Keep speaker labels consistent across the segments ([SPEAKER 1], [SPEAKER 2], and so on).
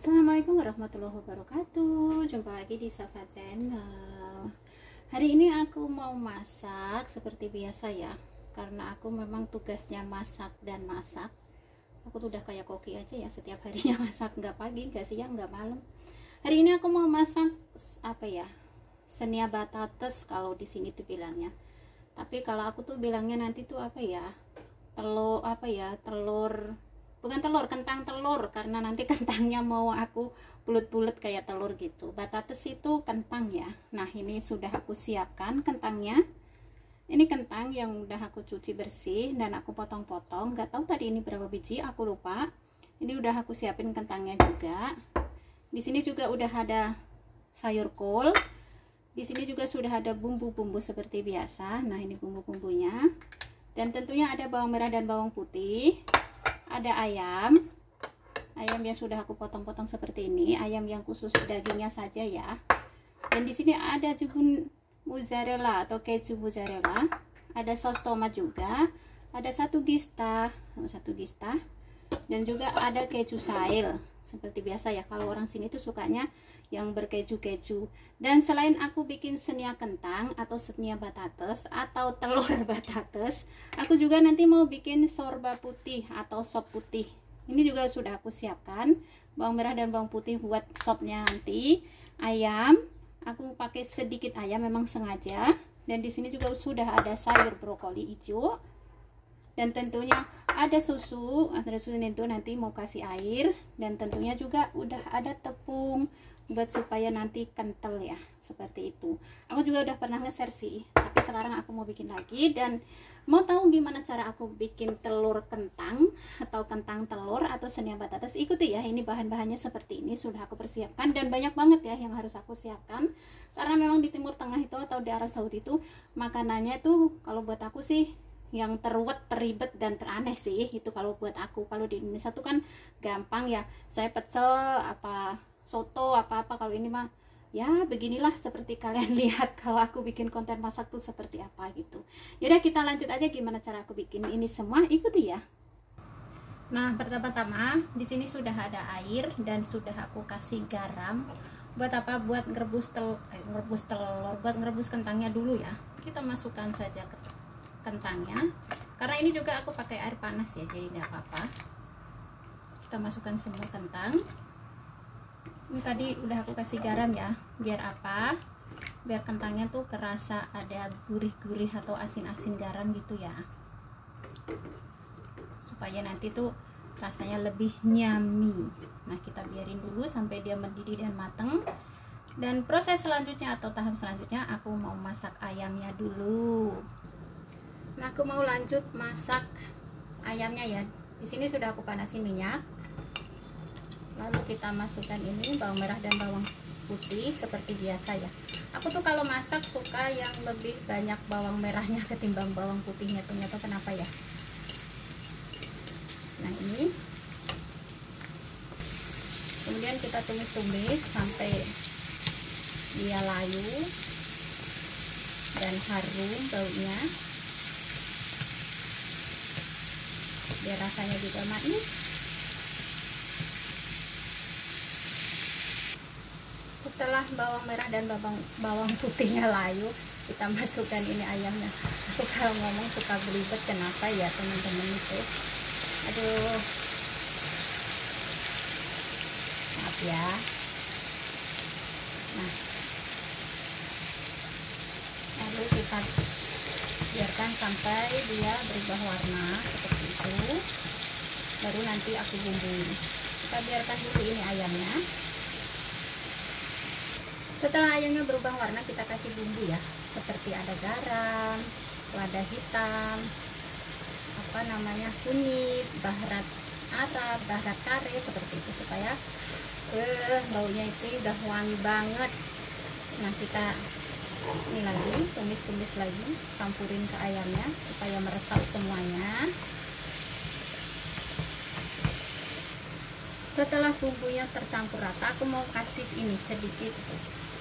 [SPEAKER 1] Assalamualaikum warahmatullahi wabarakatuh. Jumpa lagi di Safa Channel. Hari ini aku mau masak seperti biasa ya, karena aku memang tugasnya masak dan masak. Aku tuh udah kayak koki aja ya, setiap harinya masak, nggak pagi, nggak siang, nggak malam. Hari ini aku mau masak apa ya, senia batates kalau di sini tuh bilangnya. Tapi kalau aku tuh bilangnya nanti tuh apa ya, telur apa ya, telur, bukan telur, kentang telur, karena nanti kentangnya mau aku bulat-bulat kayak telur gitu. Batates itu kentang ya. Nah, ini sudah aku siapkan kentangnya. Ini kentang yang udah aku cuci bersih dan aku potong-potong. Gak tahu tadi ini berapa biji, aku lupa. Ini udah aku siapin kentangnya juga. Di sini juga udah ada sayur kol. Di sini juga sudah ada bumbu-bumbu seperti biasa. Nah, ini bumbu-bumbunya. Dan tentunya ada bawang merah dan bawang putih. Ada ayam yang sudah aku potong-potong seperti ini, ayam yang khusus dagingnya saja ya. Dan di sini ada jubun mozzarella atau keju mozzarella, ada saus tomat juga, ada satu gista, dan juga ada keju sail seperti biasa ya. Kalau orang sini tuh sukanya yang berkeju-keju. Dan selain aku bikin senia kentang atau senia batates atau telur batates, aku juga nanti mau bikin sorba putih atau sop putih. Ini juga sudah aku siapkan bawang merah dan bawang putih buat sopnya nanti. Ayam, aku pakai sedikit ayam memang sengaja. Dan di sini juga sudah ada sayur brokoli hijau. Dan tentunya ada susu itu nanti mau kasih air. Dan tentunya juga udah ada tepung buat supaya nanti kental ya, seperti itu. Aku juga udah pernah nge-share sih, tapi sekarang aku mau bikin lagi. Dan mau tahu gimana cara aku bikin telur kentang atau kentang telur atau senia batates, ikuti ya. Ini bahan-bahannya seperti ini sudah aku persiapkan, dan banyak banget ya yang harus aku siapkan, karena memang di Timur Tengah itu atau di Arab Saudi itu makanannya tuh kalau buat aku sih yang terwet, teribet, dan teraneh sih itu kalau buat aku. Kalau di Indonesia tuh kan gampang ya, saya pecel apa soto apa-apa. Kalau ini mah ya beginilah seperti kalian lihat kalau aku bikin konten masak tuh seperti apa gitu. Yaudah, kita lanjut aja gimana cara aku bikin ini semua, ikuti ya. Nah, pertama-tama di sini sudah ada air dan sudah aku kasih garam. Buat apa? Buat ngerebus telur, buat ngerebus kentangnya dulu ya. Kita masukkan saja ke kentangnya, karena ini juga aku pakai air panas ya, jadi nggak apa-apa. Kita masukkan semua kentang. Ini tadi udah aku kasih garam ya, biar apa? Biar kentangnya tuh kerasa ada gurih-gurih atau asin-asin garam gitu ya, supaya nanti tuh rasanya lebih nyami. Nah, kita biarin dulu sampai dia mendidih dan mateng. Dan proses selanjutnya atau tahap selanjutnya aku mau masak ayamnya dulu. Nah, aku mau lanjut masak ayamnya ya. Di sini sudah aku panasin minyak. Lalu kita masukkan ini bawang merah dan bawang putih seperti biasa ya. Aku tuh kalau masak suka yang lebih banyak bawang merahnya ketimbang bawang putihnya tuh, nggak tahu kenapa ya. Nah, ini kemudian kita tumis-tumis sampai dia layu dan harum baunya, biar rasanya juga manis. Setelah bawang merah dan bawang putihnya layu, kita masukkan ini ayamnya. Aku kalau ngomong suka belibet, kenapa ya teman-teman itu. Aduh, maaf ya. Nah, lalu kita biarkan sampai dia berubah warna seperti itu, baru nanti aku bumbui. Kita biarkan dulu ini ayamnya. Setelah ayamnya berubah warna, kita kasih bumbu ya, seperti ada garam, lada hitam, kunyit, baharat Arab, baharat kare, seperti itu, supaya baunya itu udah wangi banget. Nah, kita ini lagi tumis-tumis lagi, campurin ke ayamnya supaya meresap semuanya. Setelah bumbunya tercampur rata, aku mau kasih ini sedikit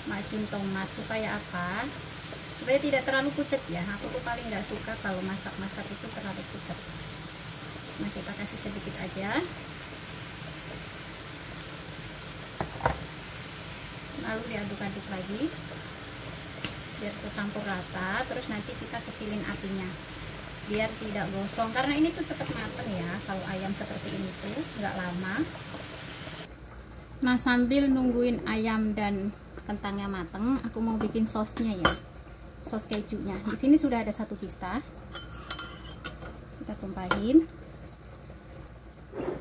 [SPEAKER 1] macun tomat. Supaya apa? Supaya tidak terlalu pucat ya. Aku tuh paling nggak suka kalau masak-masak itu terlalu pucat. Nah, kita kasih sedikit aja. lalu diaduk-aduk lagi biar tercampur rata. Terus nanti kita kecilin apinya biar tidak gosong, karena ini tuh cepet mateng ya kalau ayam seperti ini tuh, nggak lama. Nah, sambil nungguin ayam dan kentangnya mateng, aku mau bikin sosnya ya, sos kejunya. Di sini sudah ada 1 pista, kita tumpahin,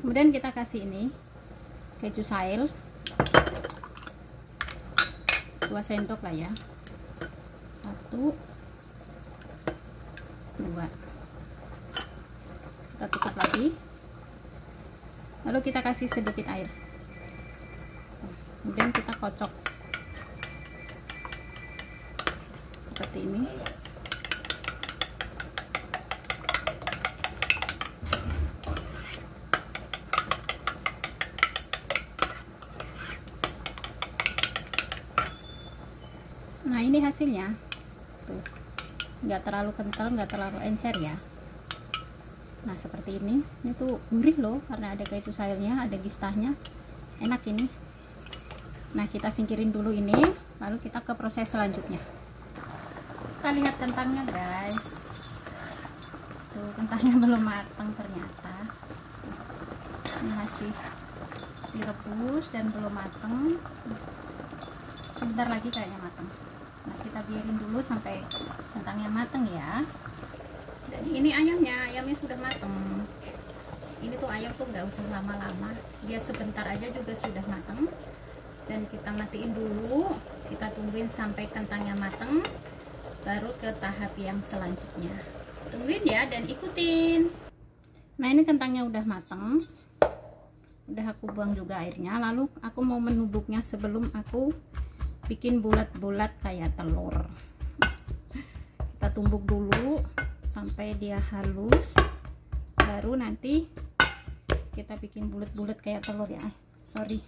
[SPEAKER 1] kemudian kita kasih ini keju sail 2 sendok lah ya, 1 2, kita tutup lagi, lalu kita kasih sedikit air, kemudian kita kocok seperti ini. Nah, ini hasilnya tuh, nggak terlalu kental, nggak terlalu encer ya. Nah, seperti ini tuh gurih loh, karena ada keju sailnya, ada gistahnya, enak ini. Nah, kita singkirin dulu ini, lalu kita ke proses selanjutnya. Kita lihat kentangnya guys, tuh kentangnya belum matang ternyata, ini masih direbus dan belum matang. Sebentar lagi kayaknya matang. Nah, kita biarin dulu sampai kentangnya matang ya. Dan ini ayamnya sudah matang. Ini tuh ayam tuh nggak usah lama-lama, dia sebentar aja juga sudah matang. Dan kita matiin dulu, kita tungguin sampai kentangnya matang, baru ke tahap yang selanjutnya. Tungguin ya dan ikutin. Nah, ini kentangnya udah matang, udah aku buang juga airnya. Lalu aku mau menubuknya sebelum aku bikin bulat-bulat kayak telur. Kita tumbuk dulu sampai dia halus, baru nanti kita bikin bulat-bulat kayak telur ya. Sorry.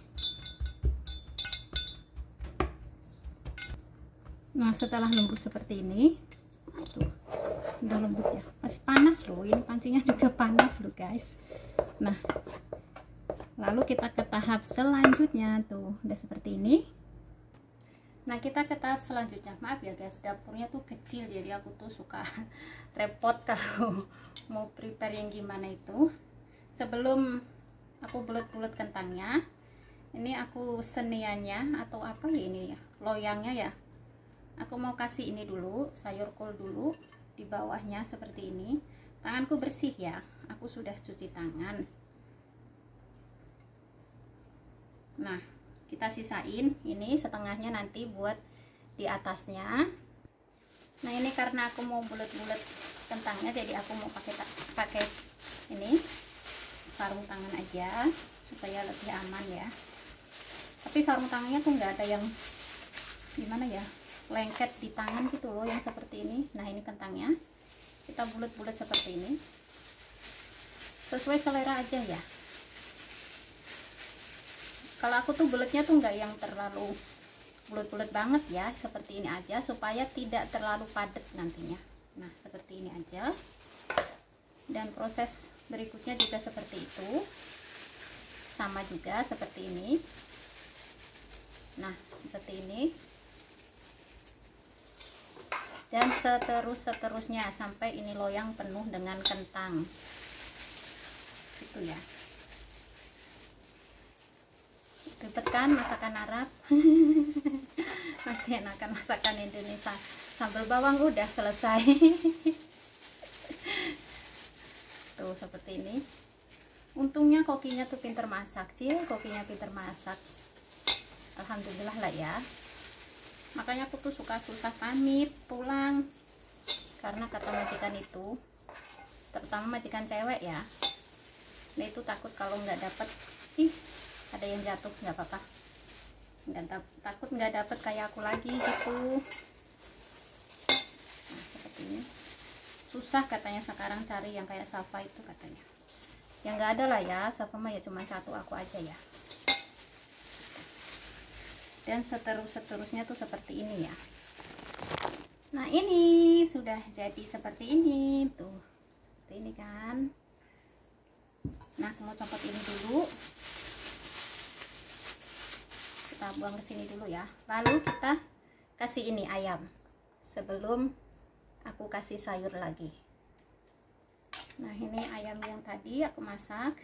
[SPEAKER 1] Nah, setelah lembut seperti ini, tuh udah lembut ya, masih panas loh, ini pancinya juga panas loh guys. Nah, lalu kita ke tahap selanjutnya, tuh udah seperti ini. Nah, kita ke tahap selanjutnya. Maaf ya guys, dapurnya tuh kecil, jadi aku tuh suka repot kalau mau prepare yang gimana itu. Sebelum aku bulet-bulet kentangnya, ini aku seniannya atau apa ya ini ya, loyangnya ya, aku mau kasih ini dulu, sayur kol dulu di bawahnya seperti ini. Tanganku bersih ya, aku sudah cuci tangan. Nah, kita sisain ini setengahnya nanti buat di atasnya. Nah, ini karena aku mau bulet-bulet kentangnya, jadi aku mau pakai ini sarung tangan aja supaya lebih aman ya. Tapi sarung tangannya tuh nggak ada yang gimana ya, lengket di tangan gitu loh, yang seperti ini. Nah, ini kentangnya kita bulet-bulet seperti ini, sesuai selera aja ya. Kalau aku tuh buletnya tuh nggak yang terlalu bulet-bulet banget ya, seperti ini aja supaya tidak terlalu padat nantinya. Nah, seperti ini aja. Dan proses berikutnya juga seperti itu, sama juga seperti ini. Nah, seperti ini. Dan seterusnya sampai ini loyang penuh dengan kentang. Gitu ya. Ribet kan masakan Arab? Masih enakan masakan Indonesia. Sambal bawang udah selesai. Tuh seperti ini. Untungnya kokinya tuh pinter masak, kokinya pinter masak. Alhamdulillah lah ya. Makanya aku tuh suka susah pamit pulang, karena kata majikan itu, terutama majikan cewek ya, nah itu takut kalau nggak dapet, ada yang jatuh, nggak apa-apa, takut nggak dapet kayak aku lagi gitu. Nah, seperti ini. Susah katanya sekarang cari yang kayak Safa itu katanya. Yang nggak ada lah ya, Safa mah ya cuma satu, aku aja ya. Dan seterusnya tuh seperti ini ya. Nah, ini sudah jadi seperti ini tuh, seperti ini kan. Nah, aku mau copot ini dulu. kita buang ke sini dulu ya. Lalu kita kasih ini ayam sebelum aku kasih sayur lagi. Nah, ini ayam yang tadi aku masak.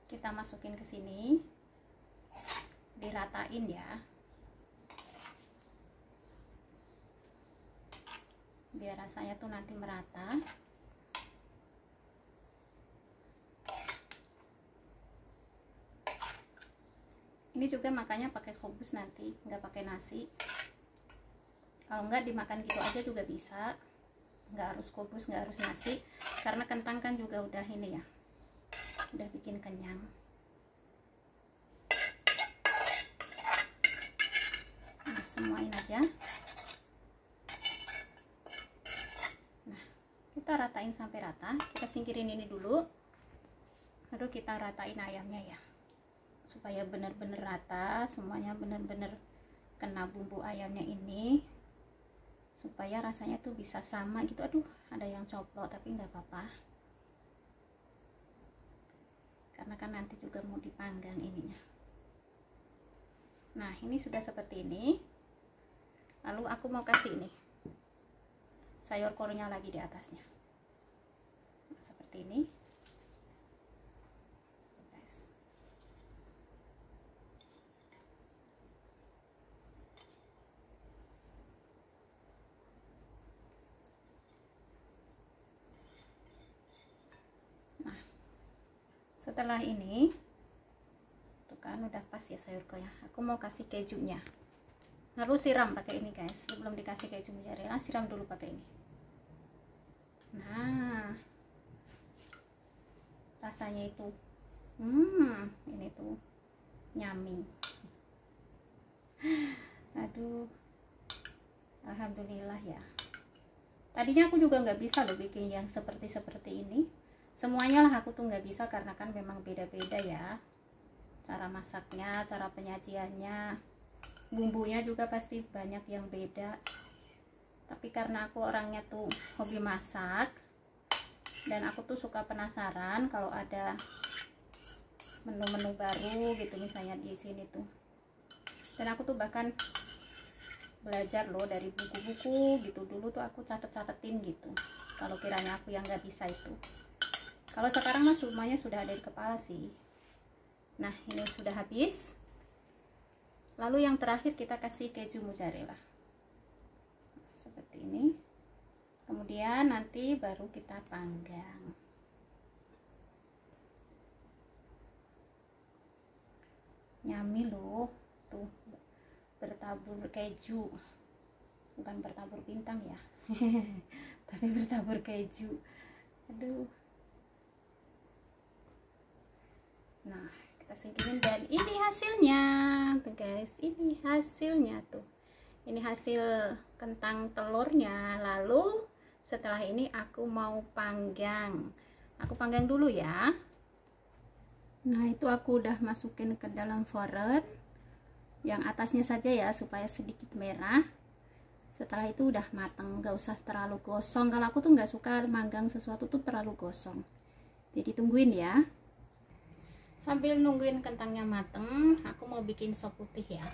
[SPEAKER 1] Kita masukin ke sini. Diratain ya. Biar rasanya tuh nanti merata. Ini juga makanya pakai kubus nanti, nggak pakai nasi. Kalau nggak dimakan gitu aja juga bisa, nggak harus kubus, nggak harus nasi, karena kentang kan juga udah ini ya, udah bikin kenyang. Nah, semuain aja. Nah, kita ratain sampai rata. Kita singkirin ini dulu, lalu kita ratain ayamnya ya, supaya benar-benar rata, semuanya benar-benar kena bumbu ayamnya ini, supaya rasanya tuh bisa sama gitu. Aduh, ada yang coplok tapi nggak apa-apa, karena kan nanti juga mau dipanggang ininya. Nah, ini sudah seperti ini. Lalu aku mau kasih ini sayur kornya lagi di atasnya. Nah, seperti ini. Setelah ini tuh kan udah pas ya sayurnya. Aku mau kasih kejunya, lalu siram pakai ini guys. Sebelum dikasih keju mozzarella, siram dulu pakai ini. Nah, rasanya itu ini tuh nyami. Aduh, alhamdulillah ya. Tadinya aku juga nggak bisa loh bikin yang seperti ini. Semuanya lah aku tuh nggak bisa, karena kan memang beda-beda ya cara masaknya, cara penyajiannya, bumbunya juga pasti banyak yang beda. Tapi karena aku orangnya tuh hobi masak, dan aku tuh suka penasaran kalau ada menu-menu baru gitu misalnya di sini tuh. Dan aku tuh bahkan belajar loh dari buku-buku gitu. Dulu tuh aku catet-catetin gitu, kalau kiranya aku yang nggak bisa itu. Kalau sekarang mah semuanya sudah ada di kepala sih. Nah, ini sudah habis. Lalu yang terakhir kita kasih keju mozzarella. Seperti ini. Kemudian nanti baru kita panggang. Nyami loh. Tuh, bertabur keju. Bukan bertabur bintang ya. Tapi bertabur keju. Aduh. Nah, kita singkirin, dan ini hasilnya tuh guys. Ini hasilnya tuh. Ini hasil kentang telurnya. Lalu setelah ini aku mau panggang. Aku panggang dulu ya. Nah, itu aku udah masukin ke dalam forot. Yang atasnya saja ya, supaya sedikit merah. Setelah itu udah mateng, gak usah terlalu gosong. Kalau aku tuh nggak suka manggang sesuatu tuh terlalu gosong. Jadi tungguin ya. Sambil nungguin kentangnya mateng, aku mau bikin sop putih ya.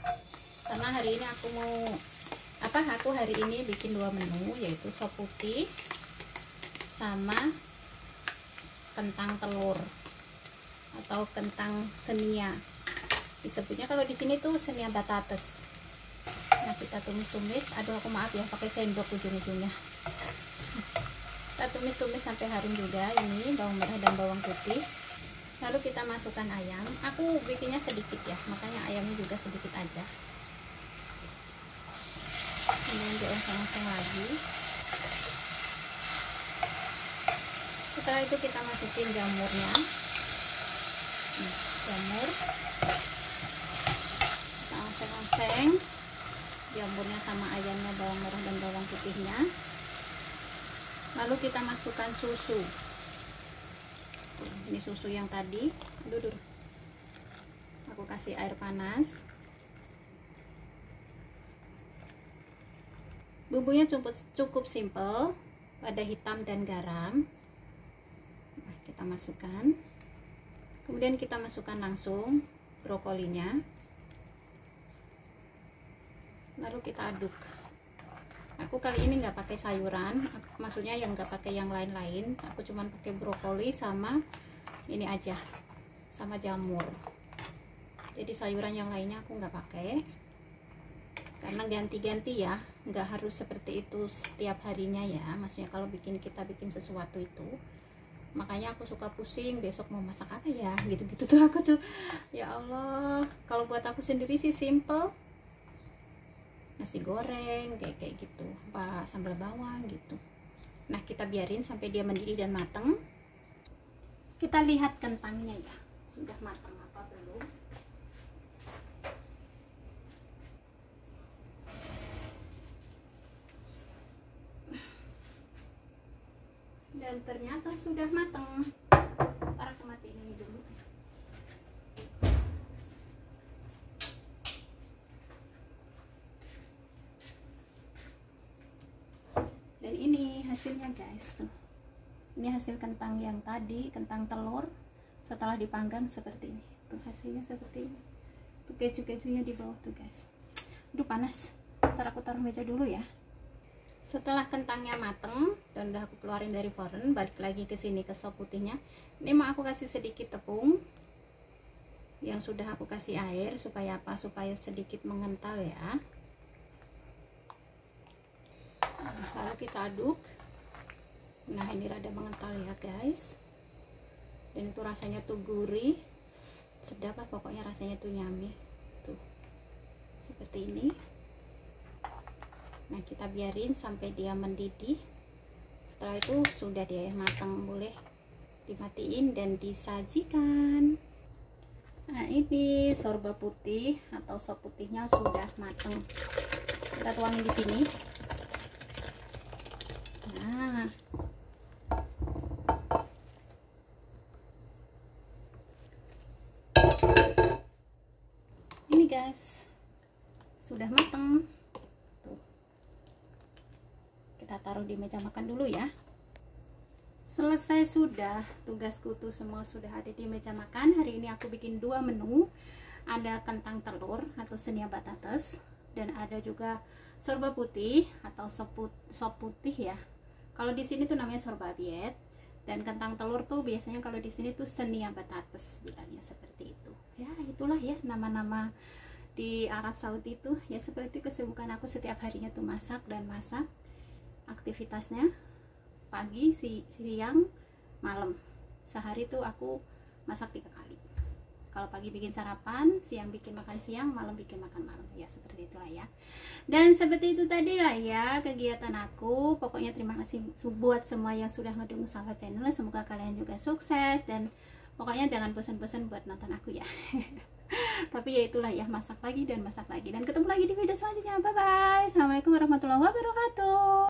[SPEAKER 1] Karena hari ini aku hari ini bikin 2 menu, yaitu sop putih sama kentang telur atau kentang senia. Disebutnya kalau di sini tuh senia batates. Nah, kita tumis-tumis. Aduh, aku maaf ya, pakai sendok ujung-ujungnya. Kita tumis-tumis sampai harum juga ini bawang merah dan bawang putih. Lalu kita masukkan ayam. Aku bikinnya sedikit ya, makanya ayamnya juga sedikit aja. Kemudian dioseng-oseng lagi. Setelah itu kita masukin jamurnya. Jamur. Kita oseng-oseng jamurnya sama ayamnya, bawang merah dan bawang putihnya. Lalu kita masukkan susu. Ini susu yang tadi. Aduh. Aku kasih air panas. Bumbunya cukup simple, lada hitam dan garam. Nah, kita masukkan. Kemudian kita masukkan langsung brokolinya. lalu kita aduk. Aku kali ini nggak pakai sayuran, maksudnya yang nggak pakai yang lain-lain, aku cuman pakai brokoli sama ini aja, sama jamur. Jadi sayuran yang lainnya aku nggak pakai, karena ganti-ganti ya, nggak harus seperti itu setiap harinya ya. Maksudnya kalau kita bikin sesuatu itu, makanya aku suka pusing besok mau masak apa ya, gitu-gitu tuh aku tuh. Ya Allah, kalau buat aku sendiri sih simple, nasi goreng kayak gitu, apa sambal bawang gitu. Nah, kita biarin sampai dia mendidih dan mateng. Kita lihat kentangnya ya, sudah matang apa belum. Dan ternyata sudah matang. Ntar aku matiin ini dulu. Dan ini hasilnya guys, tuh. Ini hasil kentang yang tadi, kentang telur setelah dipanggang seperti ini. Tuh hasilnya seperti ini. Tuh keju-kejunya di bawah tuh guys. Aduh panas. Ntar aku taruh meja dulu ya. Setelah kentangnya mateng dan udah aku keluarin dari forn, balik lagi ke sini ke sop putihnya. Ini mau aku kasih sedikit tepung yang sudah aku kasih air, supaya apa? Supaya sedikit mengental ya. Nah, lalu kita aduk. Nah, ini rada mengental ya guys. Dan itu rasanya tuh gurih, sedap lah pokoknya, rasanya tuh yummy. Tuh seperti ini. Nah, kita biarin sampai dia mendidih. Setelah itu sudah dia matang, boleh dimatiin dan disajikan. Nah, ini sorba putih atau sop putihnya sudah matang. Kita tuangin di sini. Nah, ini guys, sudah matang. Kita taruh di meja makan dulu ya. Selesai sudah, tugasku tuh semua sudah ada di meja makan. Hari ini aku bikin 2 menu. Ada kentang telur atau senia batates, dan ada juga sorba putih atau sop putih ya. Kalau di sini tuh namanya sorba biet, dan kentang telur tuh biasanya kalau di sini tuh senia batates bilangnya, seperti itu. Ya, itulah ya nama-nama di Arab Saudi itu ya. Seperti kesibukan aku setiap harinya tuh masak dan masak. Aktivitasnya pagi, siang, malam. Sehari tuh aku masak 3 kali. Kalau pagi bikin sarapan, siang bikin makan siang, malam bikin makan malam. Ya seperti itulah ya. Dan seperti itu tadi lah ya kegiatan aku. Pokoknya terima kasih buat semua yang sudah ngedukung Safa Channel. Semoga kalian juga sukses, dan pokoknya jangan bosan-bosan buat nonton aku ya. Tapi ya itulah ya, masak lagi dan masak lagi. Dan ketemu lagi di video selanjutnya. Bye bye. Assalamualaikum warahmatullahi wabarakatuh.